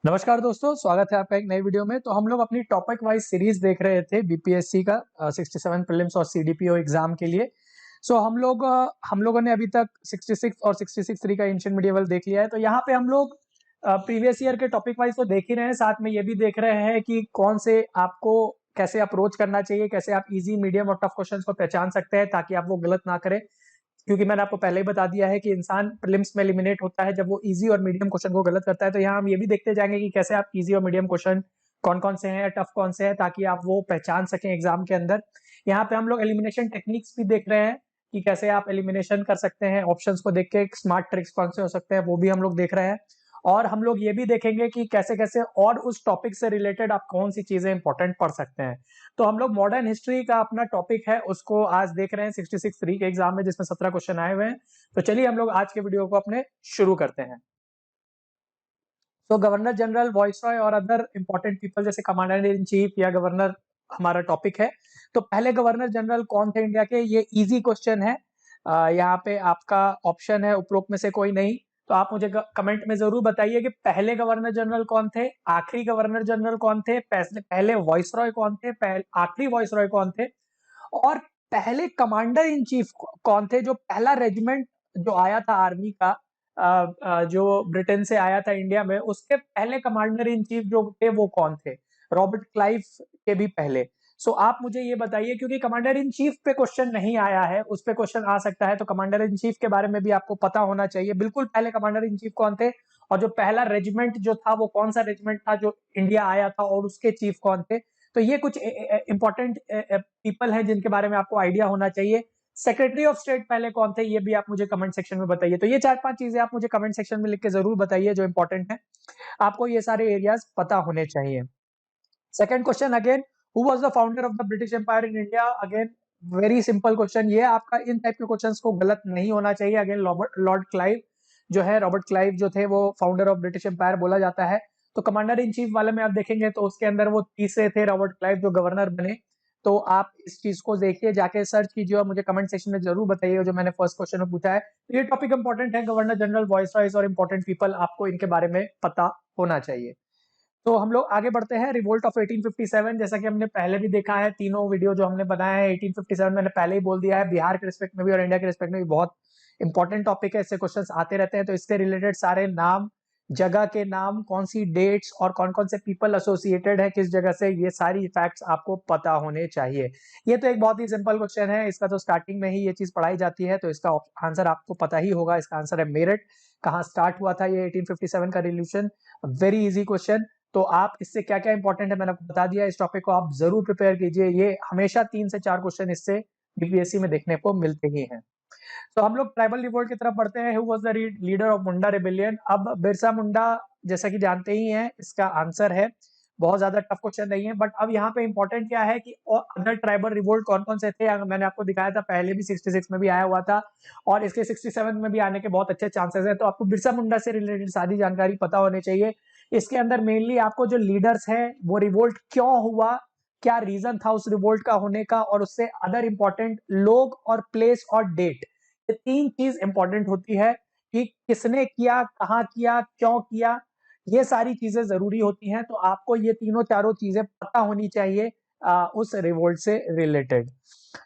नमस्कार दोस्तों, स्वागत है आपका एक नई वीडियो में। तो हम लोग अपनी टॉपिक वाइज सीरीज देख रहे थे बीपीएससी का 67 प्रीलिम्स और सीडीपीओ एग्जाम के लिए। हम लोगों ने अभी तक 66 और 66 3 का एंशिएंट मिडिएवल देख लिया है। तो यहाँ पे हम लोग प्रीवियस ईयर के टॉपिक वाइज तो देख ही रहे हैं, साथ में ये भी देख रहे हैं कि कौन से आपको कैसे अप्रोच करना चाहिए, कैसे आप इजी, मीडियम और टफ क्वेश्चंस को पहचान सकते हैं ताकि आप वो गलत ना करें। क्योंकि मैंने आपको पहले ही बता दिया है कि इंसान प्रीलिम्स में एलिमिनेट होता है जब वो इजी और मीडियम क्वेश्चन को गलत करता है। तो यहाँ हम ये भी देखते जाएंगे कि कैसे आप इजी और मीडियम क्वेश्चन कौन कौन से हैं, टफ कौन से हैं, ताकि आप वो पहचान सकें एग्जाम के अंदर। यहाँ पे हम लोग एलिमिनेशन टेक्निक्स भी देख रहे हैं कि कैसे आप एलिमिनेशन कर सकते हैं, ऑप्शंस को देख के स्मार्ट ट्रिक्स कौन से हो सकते हैं वो भी हम लोग देख रहे हैं। और हम लोग ये भी देखेंगे कि कैसे कैसे और उस टॉपिक से रिलेटेड आप कौन सी चीजें इंपॉर्टेंट पढ़ सकते हैं। तो हम लोग मॉडर्न हिस्ट्री का अपना टॉपिक है उसको आज देख रहे हैं 66 3 के एग्जाम में, जिसमें 17 क्वेश्चन आए हुए हैं। तो चलिए हम लोग आज के वीडियो को अपने शुरू करते हैं। तो गवर्नर जनरल, वॉइसरॉय और अदर इंपॉर्टेंट पीपल जैसे कमांडर इन चीफ या गवर्नर हमारा टॉपिक है। तो पहले गवर्नर जनरल कौन थे इंडिया के, ये इजी क्वेश्चन है। यहाँ पे आपका ऑप्शन है उपरोक्त में से कोई नहीं। तो आप मुझे कमेंट में जरूर बताइए कि पहले गवर्नर जनरल कौन थे, आखिरी गवर्नर जनरल कौन थे, पहले वॉइसरॉय कौन थे, आखिरी वॉइसरॉय कौन थे, और पहले कमांडर इन चीफ कौन थे। जो पहला रेजिमेंट जो आया था आर्मी का, जो ब्रिटेन से आया था इंडिया में, उसके पहले कमांडर इन चीफ जो थे वो कौन थे, रॉबर्ट क्लाइव के भी पहले। सो आप मुझे ये बताइए, क्योंकि कमांडर इन चीफ पे क्वेश्चन नहीं आया है, उस पे क्वेश्चन आ सकता है। तो कमांडर इन चीफ के बारे में भी आपको पता होना चाहिए बिल्कुल, पहले कमांडर इन चीफ कौन थे, और जो पहला रेजिमेंट जो था वो कौन सा रेजिमेंट था जो इंडिया आया था, और उसके चीफ कौन थे। तो ये कुछ इंपॉर्टेंट पीपल हैं जिनके बारे में आपको आइडिया होना चाहिए। सेक्रेटरी ऑफ स्टेट पहले कौन थे, ये भी आप मुझे कमेंट सेक्शन में बताइए। तो ये 4-5 चीजें आप मुझे कमेंट सेक्शन में लिख के जरूर बताइए जो इंपॉर्टेंट है, आपको ये सारे एरियाज पता होने चाहिए। Second question again, who was the founder of the British Empire in India. Again very simple question, ये आपका इन टाइप के क्वेश्चंस को गलत नहीं होना चाहिए। अगेन लॉर्ड क्लाइव जो है, रॉबर्ट क्लाइव जो थे वो फाउंडर ऑफ ब्रिटिश एम्पायर बोला जाता है। तो कमांडर इन चीफ वाले में आप देखेंगे तो उसके अंदर वो तीसरे थे रॉबर्ट क्लाइव जो गवर्नर बने। तो आप इस चीज को देखिए, जाके सर्च कीजिए और मुझे कमेंट सेक्शन में जरूर बताइए जो मैंने फर्स्ट क्वेश्चन में पूछा है। तो ये टॉपिक इंपॉर्टेंट है, गवर्नर जनरल, वॉइसरॉयज और इंपॉर्टेंट पीपल, आपको इनके बारे में पता होना चाहिए। तो हम लोग आगे बढ़ते हैं। रिवोल्ट ऑफ 1857, जैसा कि हमने पहले भी देखा है, तीनों वीडियो जो हमने बनाया है 1857 मैंने पहले ही बोल दिया है, बिहार के रिस्पेक्ट में भी और इंडिया के रिस्पेक्ट में भी बहुत इंपॉर्टेंट टॉपिक है, इससे क्वेश्चंस आते रहते हैं। तो इससे रिलेटेड सारे नाम, जगह के नाम, कौन सी डेट्स और कौन कौन से पीपल एसोसिएटेड है किस जगह से, ये सारी फैक्ट्स आपको पता होने चाहिए। ये तो एक बहुत ही सिंपल क्वेश्चन है, इसका तो स्टार्टिंग में ही ये चीज पढ़ाई जाती है, तो इसका आंसर आपको पता ही होगा। इसका आंसर है मेरठ। कहाँ स्टार्ट हुआ था ये 1857 का रिवॉल्यूशन, वेरी इजी क्वेश्चन। तो आप इससे क्या क्या इंपॉर्टेंट है मैंने आपको बता दिया, इस टॉपिक को आप जरूर प्रिपेयर कीजिए, ये हमेशा 3 से 4 क्वेश्चन इससे बीपीएससी में देखने को मिलते ही हैं। तो हम लोग ट्राइबल रिवोल्ट की तरफ बढ़ते हैं। Who was the leader of Munda rebellion. अब बिरसा मुंडा जैसा कि जानते ही हैं, इसका आंसर है, बहुत ज्यादा टफ क्वेश्चन नहीं है, बट अब यहाँ पे इंपॉर्टेंट क्या है कि और अदर ट्राइबल रिवोल्ट कौन कौन से थे, मैंने आपको दिखाया था पहले भी 66 में भी आया हुआ था, और इसके 67 में भी आने के बहुत अच्छे चांसेस है। तो आपको बिरसा मुंडा से रिलेटेड सारी जानकारी पता होनी चाहिए। इसके अंदर मेनली आपको जो लीडर्स हैं, वो रिवोल्ट क्यों हुआ, क्या रीजन था उस रिवोल्ट का होने का, और उससे अदर इंपॉर्टेंट लोग और प्लेस और डेट, ये 3 चीज इंपॉर्टेंट होती है कि किसने किया, कहाँ किया, क्यों किया, ये सारी चीजें जरूरी होती हैं। तो आपको ये तीनों चारों चीजें पता होनी चाहिए उस रिवोल्ट से रिलेटेड।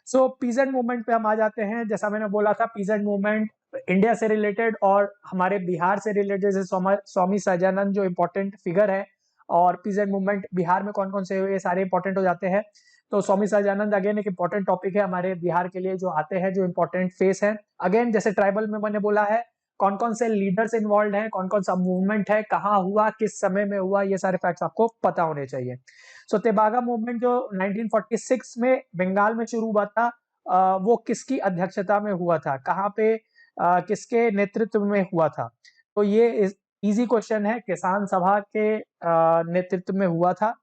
सो पीजेंट मूवमेंट पे हम आ जाते हैं। जैसा मैंने बोला था, पीजेंट मूवमेंट इंडिया से रिलेटेड और हमारे बिहार से रिलेटेड, जैसे स्वामी सहजानंद जो इंपॉर्टेंट फिगर है, और पीजेंट मूवमेंट बिहार में कौन कौन से हुए, ये सारे इंपॉर्टेंट हो जाते हैं। तो स्वामी सहजानंद अगेन एक इंपॉर्टेंट टॉपिक है हमारे बिहार के लिए, जो आते हैं, जो इंपॉर्टेंट फेस है। अगेन जैसे ट्राइबल में मैंने बोला है, कौन कौन से लीडर्स इन्वॉल्व हैं, कौन कौन सा मूवमेंट है, कहाँ हुआ, किस समय में हुआ, ये सारे फैक्ट्स आपको पता होने चाहिए। सो तेबागा मूवमेंट जो 1946 में बंगाल में शुरू हुआ था, वो किसकी अध्यक्षता में हुआ था, कहाँ पे, किसके नेतृत्व में हुआ था। तो ये इजी क्वेश्चन है, किसान सभा के नेतृत्व में हुआ था।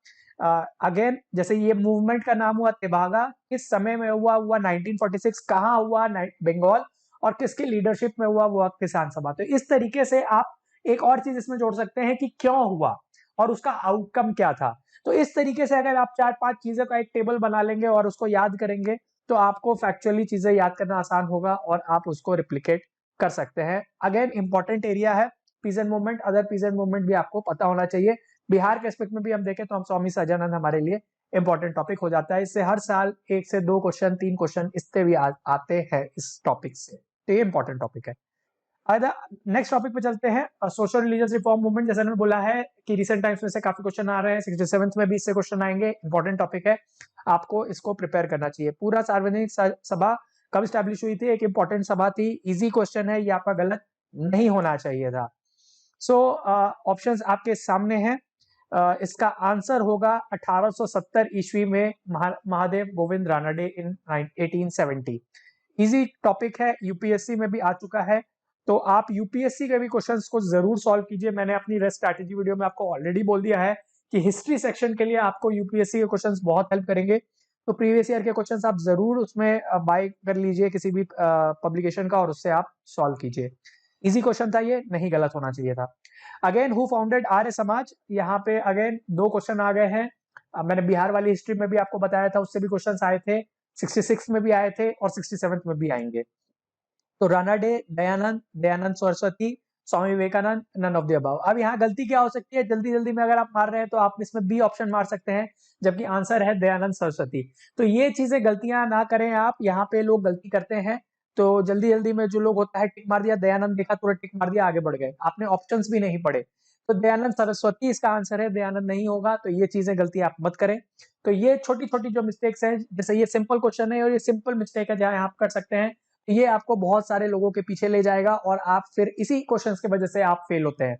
अगेन जैसे ये मूवमेंट का नाम हुआ तेबागा, किस समय में हुआ 1946, कहाँ हुआ, बंगाल, और किसकी लीडरशिप में हुआ किसान सभा। तो इस तरीके से आप एक और चीज इसमें जोड़ सकते हैं कि क्यों हुआ और उसका आउटकम क्या था। तो इस तरीके से अगर आप 4-5 चीजों का एक टेबल बना लेंगे और उसको याद करेंगे, तो आपको फैक्चुअली चीजें याद करना आसान होगा और आप उसको रिप्लिकेट कर सकते हैं। अगेन इंपॉर्टेंट एरिया है, peasant movement, other peasant movement भी आपको पता होना चाहिए। बिहार के एस्पेक्ट में भी हम देखें तो हम स्वामी सजानंद हमारे लिए इंपॉर्टेंट टॉपिक हो जाता है। इससे हर साल 1 से 2 क्वेश्चन, 3 क्वेश्चन इससे भी आते हैं इस टॉपिक से, तो ये इंपॉर्टेंट टॉपिक है। नेक्स्ट टॉपिक पे चलते हैं, सोशल रिलीजियस रिफॉर्म मूवमेंट। जैसे मैंने बोला है कि रिसेंट टाइम्स में से काफी क्वेश्चन आ रहे हैं, 67th में भी इससे क्वेश्चन आएंगे, इंपॉर्टेंट टॉपिक है, आपको इसको प्रिपेयर करना चाहिए। पूरा सार्वजनिक सभा कब स्टैब्लिश हुई थी? एक इंपॉर्टेंट सभा थी, इजी क्वेश्चन है, ये आपका गलत नहीं होना चाहिए था। सो ऑप्शंस आपके सामने हैं। इसका आंसर होगा 1870 ईस्वी में महादेव गोविंद रानडे इन 1870। इजी टॉपिक है, यूपीएससी में भी आ चुका है, तो आप यूपीएससी के भी क्वेश्चंस को जरूर सॉल्व कीजिए। मैंने अपनी रेस्ट स्ट्रैटेजी वीडियो में आपको ऑलरेडी बोल दिया है कि हिस्ट्री सेक्शन के लिए आपको यूपीएससी के क्वेश्चंस बहुत हेल्प करेंगे, तो प्रीवियस ईयर के क्वेश्चंस आप जरूर उसमें बाय कर लीजिए किसी भी पब्लिकेशन का, और उससे आप सॉल्व कीजिए। इजी क्वेश्चन था ये, नहीं गलत होना चाहिए था। Again, who founded Arya Samaj? यहाँ पे अगेन 2 क्वेश्चन आ गए हैं। मैंने बिहार वाली हिस्ट्री में भी आपको बताया था, उससे भी क्वेश्चंस आए थे, 66 में भी आए थे और 67th में भी आएंगे। तो Ranade, Dayanand, Dayanand Saraswati, Swami Vivekananda, none of the above. अब यहाँ गलती क्या हो सकती है? जल्दी जल्दी में अगर आप मार रहे हैं तो आप इसमें बी ऑप्शन मार सकते हैं, जबकि आंसर है दयानंद सरस्वती। तो ये चीजें गलतियां ना करें आप, यहाँ पे लोग गलती करते हैं, तो जल्दी जल्दी में जो लोग होता है टिक मार दिया, दयानंद देखा तुरंत टिक मार दिया, आगे बढ़ गए, आपने ऑप्शंस भी नहीं पढ़े। तो दयानंद सरस्वती इसका आंसर है, दयानंद नहीं होगा। तो ये चीजें गलती आप मत करें। तो ये छोटी छोटी जो मिस्टेक्स हैं, जैसे ये सिंपल क्वेश्चन है और ये सिंपल मिस्टेक है जहां आप कर सकते हैं, ये आपको बहुत सारे लोगों के पीछे ले जाएगा और आप फिर इसी क्वेश्चंस की वजह से आप फेल होते हैं।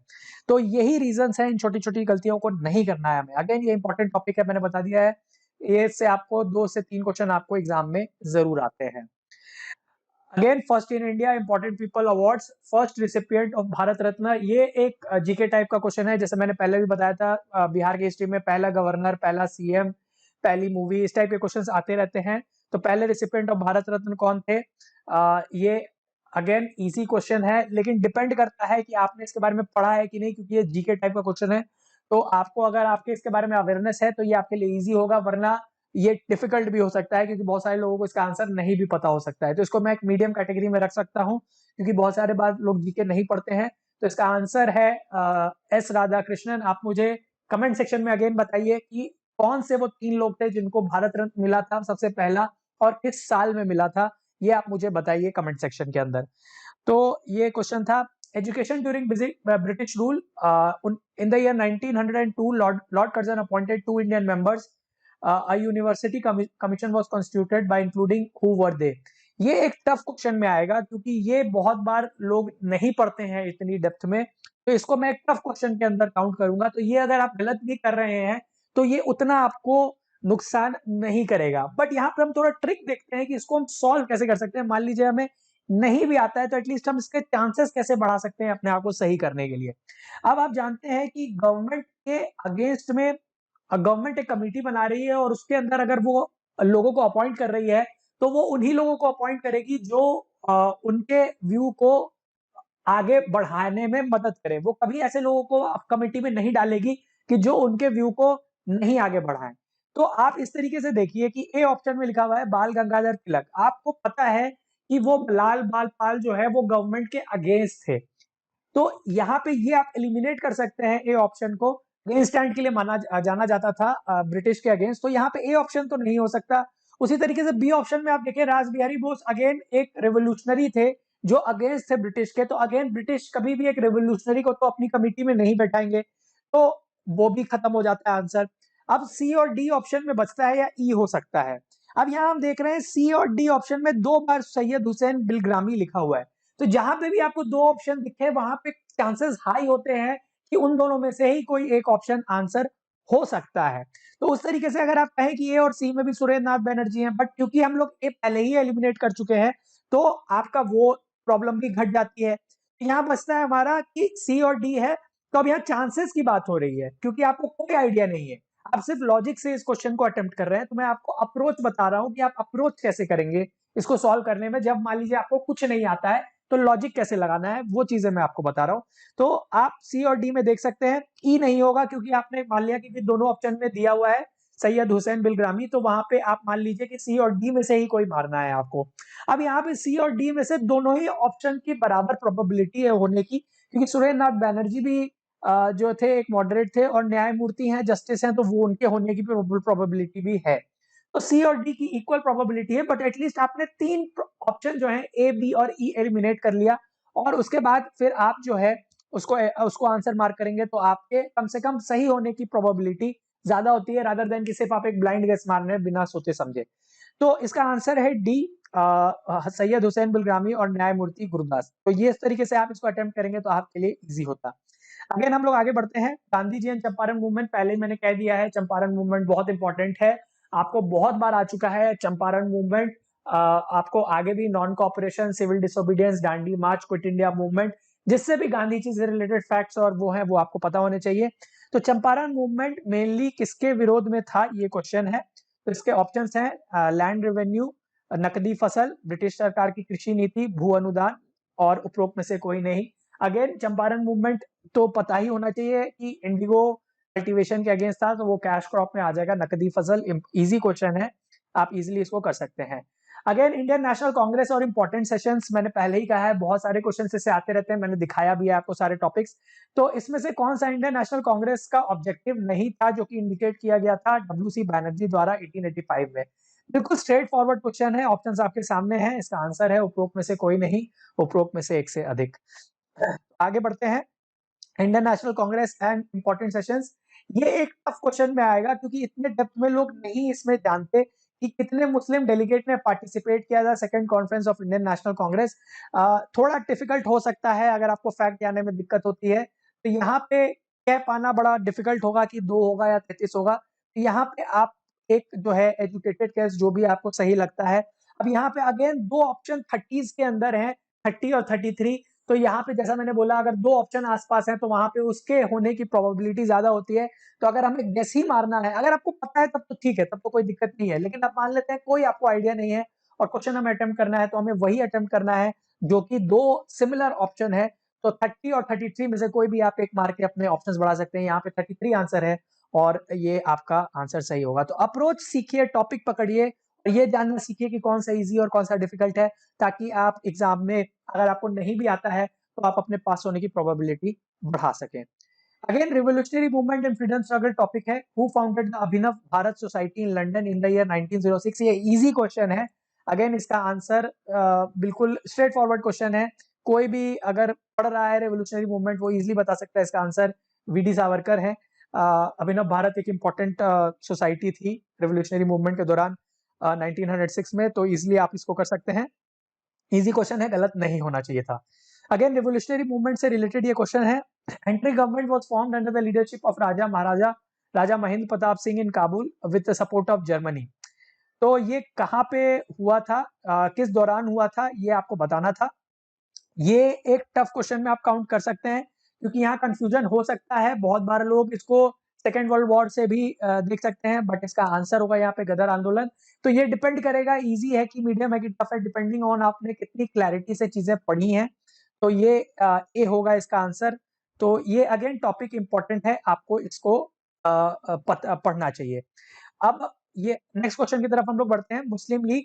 तो यही रीजंस हैं, इन छोटी छोटी गलतियों को नहीं करना है हमें। अगेन, ये इंपॉर्टेंट टॉपिक है, मैंने बता दिया है, ये से आपको 2 से 3 क्वेश्चन आपको एग्जाम में जरूर आते हैं। Again, first in India important people awards, first recipient of Bharat Ratna. ये एक जीके टाइप का क्वेश्चन है, जैसे मैंने पहले भी बताया था, बिहार की हिस्ट्री में पहला गवर्नर, पहला सीएम, पहली मूवी, इस टाइप के क्वेश्चंस आते रहते हैं। तो पहले रिसिपिएंट ऑफ भारत रत्न कौन थे? ये अगेन इजी क्वेश्चन है, लेकिन डिपेंड करता है कि आपने इसके बारे में पढ़ा है कि नहीं, क्योंकि ये जीके टाइप का क्वेश्चन है। तो आपको अगर आपके इसके बारे में अवेयरनेस है तो ये आपके लिए इजी होगा, वरना ये डिफिकल्ट भी हो सकता है, क्योंकि बहुत सारे लोगों को इसका आंसर नहीं भी पता हो सकता है। तो इसको मैं एक मीडियम कैटेगरी में रख सकता हूँ, क्योंकि बहुत सारे बार लोग जीके नहीं पढ़ते हैं। तो इसका आंसर है एस राधाकृष्णन। आप मुझे कमेंट सेक्शन में अगेन बताइए कि कौन से वो 3 लोग थे जिनको भारत रत्न मिला था सबसे पहला, और किस साल में मिला था, ये आप मुझे बताइए कमेंट सेक्शन के अंदर। तो ये क्वेश्चन था। Education during British rule, in the year 1902 Lord Curzon appointed 2 Indian members, a university commission was constituted by including who were they। ये एक टफ क्वेश्चन में आएगा, क्योंकि ये बहुत बार लोग नहीं पढ़ते हैं इतनी डेप्थ में, तो इसको मैं एक टफ क्वेश्चन के अंदर काउंट करूंगा। तो ये अगर आप गलत भी कर रहे हैं तो ये उतना आपको नुकसान नहीं करेगा। बट यहाँ पे हम थोड़ा ट्रिक देखते हैं कि इसको हम सॉल्व कैसे कर सकते हैं। मान लीजिए हमें नहीं भी आता है, तो एटलीस्ट हम इसके चांसेस कैसे बढ़ा सकते हैं अपने आप को सही करने के लिए। अब आप जानते हैं कि गवर्नमेंट के अगेंस्ट में गवर्नमेंट एक कमेटी बना रही है, और उसके अंदर अगर वो लोगों को अपॉइंट कर रही है, तो वो उन्हीं लोगों को अपॉइंट करेगी जो उनके व्यू को आगे बढ़ाने में मदद करे। वो कभी ऐसे लोगों को कमेटी में नहीं डालेगी कि जो उनके व्यू को नहीं आगे बढ़ाएं। तो आप इस तरीके से देखिए कि ए ऑप्शन में लिखा हुआ है बाल गंगाधर तिलक। आपको पता है कि वो लाल बाल पाल जो है वो गवर्नमेंट के अगेंस्ट थे, तो यहाँ पे ये आप एलिमिनेट कर सकते हैं ए ऑप्शन को। ग्रीन स्टैंड के लिए माना जाना जाता था ब्रिटिश के अगेंस्ट, तो यहाँ पे ए ऑप्शन तो नहीं हो सकता। उसी तरीके से बी ऑप्शन में आप देखिए, रास बिहारी बोस अगेन एक रेवोल्यूशनरी थे जो अगेंस्ट थे ब्रिटिश के। तो अगेन ब्रिटिश कभी भी एक रेवोल्यूशनरी को तो अपनी कमिटी में नहीं बैठाएंगे, तो वो भी खत्म हो जाता है आंसर। अब सी और डी ऑप्शन में बचता है या ई हो सकता है। अब यहाँ हम देख रहे हैं सी और डी ऑप्शन में 2 बार सैयद हुसैन बिलग्रामी लिखा हुआ है, तो जहां पे भी आपको 2 ऑप्शन दिखे वहां पे चांसेस हाई होते हैं कि उन दोनों में से ही कोई एक ऑप्शन आंसर हो सकता है। तो उस तरीके से अगर आप कहें कि ए और सी में भी सुरेंद्र नाथ बैनर्जी हैं, बट क्योंकि हम लोग ए पहले ही एलिमिनेट कर चुके हैं, तो आपका वो प्रॉब्लम भी घट जाती है। यहाँ बचता है हमारा कि सी और डी है। तो अब यहाँ चांसेस की बात हो रही है, क्योंकि आपको कोई आइडिया नहीं है, आप सिर्फ लॉजिक से इस क्वेश्चन को अटेम्प्ट कर रहे हैं। तो मैं आपको अप्रोच बता रहा हूं कि आप अप्रोच कैसे करेंगे इसको सॉल्व करने में। जब मान लीजिए आपको कुछ नहीं आता है तो लॉजिक कैसे लगाना है, वो चीजें मैं आपको बता रहा हूं। तो आप सी और डी में देख सकते हैं, ई नहीं होगा क्योंकि आपने मान लिया कि दोनों ऑप्शन में दिया हुआ है सैयद हुसैन बिलग्रामी, तो वहां पे आप मान लीजिए कि सी और डी में से ही कोई मारना है आपको। अब यहाँ पे सी और डी में से दोनों ही ऑप्शन की बराबर प्रोबेबिलिटी है होने की, क्योंकि सुरेंद्र नाथ बैनर्जी भी जो थे एक मॉडरेट थे और न्यायमूर्ति हैं, जस्टिस हैं, तो वो उनके होने की प्रोबेबिलिटी भी है। तो सी और डी की इक्वल प्रोबेबिलिटी है, बट एटलीस्ट आपने 3 ऑप्शन जो है ए, बी और ई एलिमिनेट कर लिया और उसके बाद फिर आप जो है उसको आंसर मार्क करेंगे तो आपके कम से कम सही होने की प्रोबेबिलिटी ज्यादा होती है रादर देन कि सिर्फ आप एक ब्लाइंड गेस मार रहे हैं बिना सोचे समझे। तो इसका आंसर है डी, सैयद हुसैन बुलग्रामी और न्यायमूर्ति गुरदास। तो ये इस तरीके से आप इसको अटेम्प्ट करेंगे तो आपके लिए इजी होता। अगेन हम लोग आगे बढ़ते हैं। गांधी जी एंड चंपारण मूवमेंट, पहले ही मैंने कह दिया है चंपारण मूवमेंट बहुत इंपॉर्टेंट है, आपको बहुत बार आ चुका है चंपारण मूवमेंट। आपको आगे भी non cooperation, civil disobedience, Dandi march, quit India movement, जिससे भी गांधी जी से रिलेटेड फैक्ट्स और वो है वो आपको पता होने चाहिए। तो चंपारण मूवमेंट मेनली किसके विरोध में था, ये क्वेश्चन है। तो इसके ऑप्शंस हैं लैंड रेवेन्यू, नकदी फसल, ब्रिटिश सरकार की कृषि नीति, भू अनुदान और उपरोक्त में से कोई नहीं। अगेन चंपारण मूवमेंट तो पता ही होना चाहिए कि इंडिगो कल्टीवेशन के अगेंस्ट था, तो वो कैश क्रॉप में आ जाएगा, नकदी फसल। इजी क्वेश्चन है, आप इजीली इसको कर सकते हैं। अगेन इंडियन नेशनल कांग्रेस और इंपॉर्टेंट सेशंस, मैंने पहले ही कहा है बहुत सारे क्वेश्चन इससे आते रहते हैं, मैंने दिखाया भी है आपको सारे टॉपिक्स। तो इसमें से कौन सा इंडियन नेशनल कांग्रेस का ऑब्जेक्टिव नहीं था जो कि इंडिकेट किया गया था डब्ल्यू.सी. बैनर्जी द्वारा 1885 में? बिल्कुल स्ट्रेट फॉरवर्ड क्वेश्चन है, ऑप्शंस आपके सामने हैं, इसका आंसर है उपरोक्त में से कोई नहीं, उपरोक्त में से एक से अधिक। आगे बढ़ते हैं। Indian national Congress and important sessions, ये एक टफ क्वेश्चन में आएगा क्योंकि इतने डेप्थ में लोग नहीं इसमें जानते कि कितने मुस्लिम डेलीगेट ने पार्टिसिपेट किया था second conference of Indian national Congress. थोड़ा डिफिकल्ट हो सकता है अगर आपको फैक्ट जानने में दिक्कत होती है, तो यहाँ पे कह पाना बड़ा डिफिकल्ट होगा कि 2 होगा या 33 होगा। तो यहाँ पे आप एक जो है एजुकेटेड केस जो भी आपको सही लगता है। अब यहाँ पे अगेन 2 ऑप्शन 30s के अंदर है, 30 और 33। तो यहाँ पे जैसा मैंने बोला अगर 2 ऑप्शन आसपास हैं तो वहां पे उसके होने की प्रोबेबिलिटी ज्यादा होती है। तो अगर हमें गेस ही मारना है, अगर आपको पता है तब तो ठीक है, तब तो कोई दिक्कत नहीं है, लेकिन आप मान लेते हैं कोई आपको आइडिया नहीं है और क्वेश्चन हमें अटेम्प्ट करना है, तो हमें वही अटेम्प्ट करना है जो कि 2 सिमिलर ऑप्शन है। तो 30 और 33 में से कोई भी आप एक मार के अपने ऑप्शंस बढ़ा सकते हैं। यहाँ पे 33 आंसर है और ये आपका आंसर सही होगा। तो अप्रोच सीखिए, टॉपिक पकड़िए और ये जानना सीखिए कि कौन सा इजी और कौन सा डिफिकल्ट है, ताकि आप एग्जाम में अगर आपको नहीं भी आता है तो आप अपने पास होने की प्रोबेबिलिटी बढ़ा सकें। Again revolutionary movement and freedom struggle topic है। Who founded the Abhinav Bharat society in London in the year 1906? ये इजी क्वेश्चन है। अगेन इसका आंसर बिल्कुल स्ट्रेट फॉरवर्ड क्वेश्चन है, कोई भी अगर पढ़ रहा है रेवोल्यूशनरी मूवमेंट वो इजीली बता सकता है। इसका आंसर वी.डी. सावरकर है। अभिनव भारत एक इंपॉर्टेंट सोसाइटी थी रेवोल्यूशनरी मूवमेंट के दौरान 1906 में, तो इजिली आप इसको कर सकते हैं। इजी क्वेश्चन है, गलत नहीं होना चाहिए था। अगेन रिवोल्यूशनरी मूवमेंट से रिलेटेड ये क्वेश्चन है। Entry government was formed under the leadership of Raja Mahendra Pratap Singh in Kabul with the support of Germany. तो ये कहाँ पे हुआ था, किस दौरान हुआ था, ये आपको बताना था। ये एक टफ क्वेश्चन में आप काउंट कर सकते हैं क्योंकि यहाँ कंफ्यूजन हो सकता है, बहुत बार लोग इसको सेकेंड वर्ल्ड वॉर से भी देख सकते हैं, बट इसका आंसर होगा यहाँ पे गदर आंदोलन। तो ये डिपेंड करेगा, इजी है कि मीडियम है कि टफ है, डिपेंडिंग ऑन आपने कितनी क्लैरिटी से चीजें पढ़ी हैं। तो ये ए होगा इसका आंसर। तो ये अगेन टॉपिक इंपॉर्टेंट है, आपको इसको पढ़ना चाहिए। अब ये नेक्स्ट क्वेश्चन की तरफ हम लोग बढ़ते हैं। मुस्लिम लीग,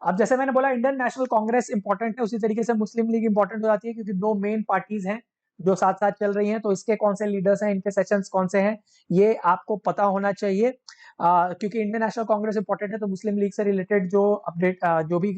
अब जैसे मैंने बोला इंडियन नेशनल कांग्रेस इंपॉर्टेंट है, उसी तरीके से मुस्लिम लीग इंपॉर्टेंट हो जाती है क्योंकि 2 मेन पार्टीज हैं जो साथ साथ चल रही हैं। तो इसके कौन से लीडर्स हैं, इनके सेशंस कौन से हैं, ये आपको पता होना चाहिए। क्योंकि इंडियन नेशनल कांग्रेस इंपॉर्टेंट है तो मुस्लिम लीग से रिलेटेड जो अपडेट जो भी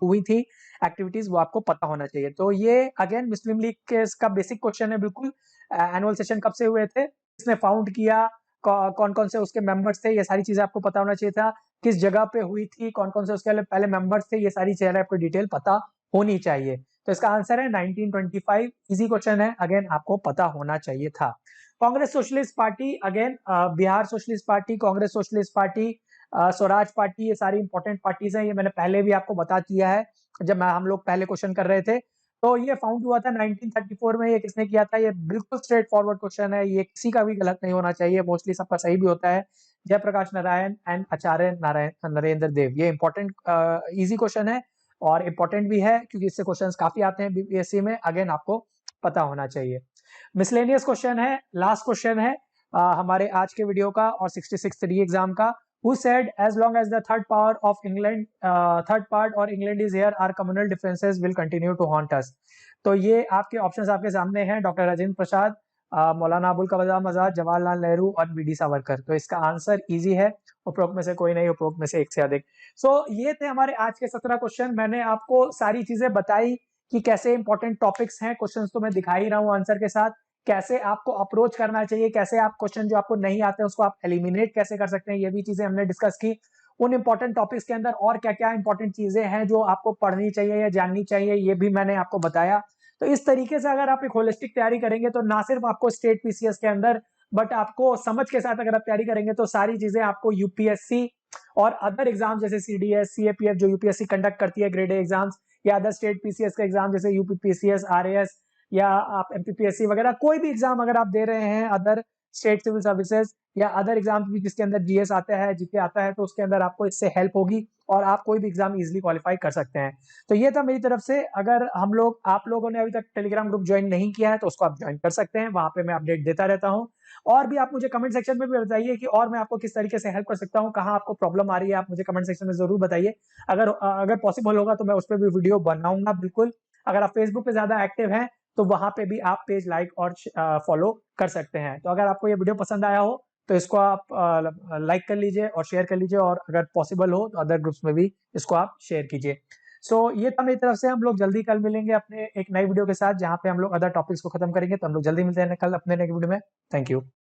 हुई थी एक्टिविटीज वो आपको पता होना चाहिए। तो ये अगेन मुस्लिम लीग के का बेसिक क्वेश्चन है बिल्कुल। एनुअल सेशन कब से हुए थे, इसने फाउंड किया, कौन कौन से उसके मेंबर्स थे, ये सारी चीजें आपको पता होना चाहिए था। किस जगह पे हुई थी, कौन कौन से उसके पहले मेंबर्स थे, ये सारी चीजें आपको डिटेल पता होनी चाहिए। तो इसका आंसर है 1925। इजी क्वेश्चन है, अगेन आपको पता होना चाहिए था। Congress socialist party, again Bihar socialist party, Congress socialist party, Swaraj party, ये सारी इंपॉर्टेंट पार्टीज हैं। ये मैंने पहले भी आपको बता दिया है जब हम लोग पहले क्वेश्चन कर रहे थे। तो ये फाउंड हुआ था 1934 में। ये किसने किया था, ये बिल्कुल स्ट्रेट फॉरवर्ड क्वेश्चन है, ये किसी का भी गलत नहीं होना चाहिए, मोस्टली सबका सही भी होता है। जयप्रकाश नारायण एंड आचार्य नरेंद्र देव। ये इंपॉर्टेंट इजी क्वेश्चन है और इंपॉर्टेंट भी है क्योंकि इससे क्वेश्चंस काफी आते हैं बीपीएससी में, अगेन आपको पता होना चाहिए। मिसलेनियस क्वेश्चन है, लास्ट क्वेश्चन है हमारे आज के वीडियो का और 66 री एग्जाम का। who said as long as the third part or England is here, our communal differences will continue to haunt us. तो ये आपके ऑप्शंस आपके सामने हैं, डॉक्टर राजेंद्र प्रसाद, मौलाना अबुल कलाम आजाद, जवाहरलाल नेहरू और बी.डी. सावरकर। तो इसका आंसर इजी है, उपरोक्त में से कोई नहीं, उपरोक्त में से एक से अधिक। ये थे हमारे आज के 17 क्वेश्चन। मैंने आपको सारी चीजें बताई कि कैसे इंपॉर्टेंट टॉपिक्स हैं, क्वेश्चंस तो मैं दिखा ही रहा हूँ आंसर के साथ, कैसे आपको अप्रोच करना चाहिए, कैसे आप क्वेश्चन जो आपको नहीं आते हैं उसको आप एलिमिनेट कैसे कर सकते हैं, ये भी चीजें हमने डिस्कस की। उन इंपॉर्टेंट टॉपिक्स के अंदर और क्या क्या इंपॉर्टेंट चीजें हैं जो आपको पढ़नी चाहिए या जाननी चाहिए, ये भी मैंने आपको बताया। तो इस तरीके से अगर आप एक होलिस्टिक तैयारी करेंगे तो ना सिर्फ आपको स्टेट पीसीएस के अंदर, बट आपको समझ के साथ अगर आप तैयारी करेंगे तो सारी चीजें आपको यूपीएससी और अदर एग्जाम जैसे सीडीएस, सीएपीएफ जो यूपीएससी कंडक्ट करती है, ग्रेड ए एग्जाम्स, या अदर स्टेट पीसीएस का एग्जाम जैसे यूपीपीसीएस, आरएएस, या आप एमपीपीएससी वगैरह कोई भी एग्जाम अगर आप दे रहे हैं, अदर स्टेट सिविल सर्विसेज या अदर एग्जाम भी जिसके अंदर जीएस आता है, जीके आता है, तो उसके अंदर आपको इससे हेल्प होगी और आप कोई भी एग्जाम इजीली क्वालिफाई कर सकते हैं। तो ये था मेरी तरफ से। अगर आप लोगों ने अभी तक टेलीग्राम ग्रुप ज्वाइन नहीं किया है तो उसको आप ज्वाइन कर सकते हैं, वहां पे मैं अपडेट देता रहता हूँ। और भी आप मुझे कमेंट सेक्शन में भी बताइए कि और मैं आपको किस तरीके से हेल्प कर सकता हूँ, कहाँ आपको प्रॉब्लम आ रही है, आप मुझे कमेंट सेक्शन में जरूर बताइए। अगर पॉसिबल होगा तो मैं उस पर भी वीडियो बनाऊंगा बिल्कुल। अगर आप फेसबुक पे ज्यादा एक्टिव हैं तो वहां पे भी आप पेज लाइक और फॉलो कर सकते हैं। तो अगर आपको ये वीडियो पसंद आया हो तो इसको आप लाइक कर लीजिए और शेयर कर लीजिए, और अगर पॉसिबल हो तो अदर ग्रुप्स में भी इसको आप शेयर कीजिए। ये था मेरी तरफ से। हम लोग जल्दी कल मिलेंगे अपने एक नई वीडियो के साथ, जहां पे हम लोग अदर टॉपिक्स को खत्म करेंगे। तो हम लोग जल्दी मिलते हैं कल अपने नए वीडियो में। Thank you.